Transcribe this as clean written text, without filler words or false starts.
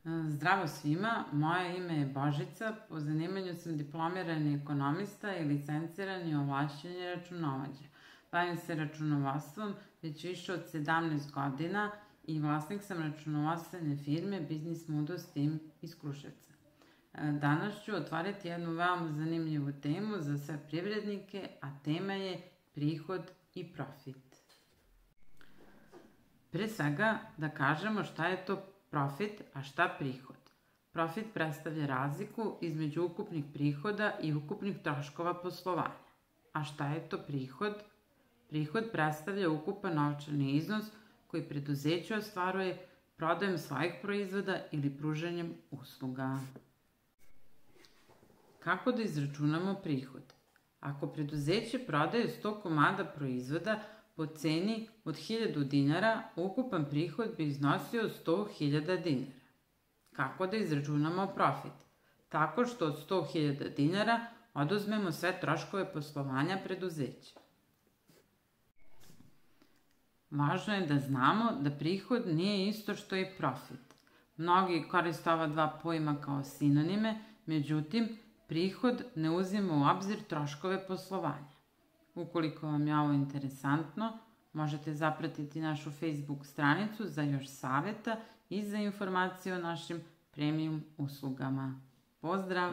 Zdravo svima, moje ime je Božica, po zanimanju sam diplomirani ekonomista i licencirani ovlašćeni računovođa. Bavim se računovodstvom već više od 17 godina i vlasnik sam računovodstvene firme Business Moodos Team iz Kruševca. Danas ću otvoriti jednu veoma zanimljivu temu za sve privrednike, a tema je prihod i profit. Pre svega da kažemo šta je to profit, a šta prihod. Profit predstavlja razliku između ukupnih prihoda i ukupnih troškova poslovanja. A šta je to prihod? Prihod predstavlja ukupan novčani iznos koji preduzeće ostvaruje prodajom svojih proizvoda ili pružanjem usluga. Kako da izračunamo prihod? Ako preduzeće prodaje 100 komada proizvoda po ceni od 1000 dinara, ukupan prihod bi iznosio 100.000 dinara. Kako da izračunamo profit? Tako što od 100.000 dinara oduzmemo sve troškove poslovanja preduzeća. Važno je da znamo da prihod nije isto što i profit. Mnogi koriste ova dva pojma kao sinonime, međutim, prihod ne uzima u obzir troškove poslovanja. Ukoliko vam je ovo interesantno, možete zapratiti našu Facebook stranicu za još saveta i za informacije o našim premium uslugama. Pozdrav!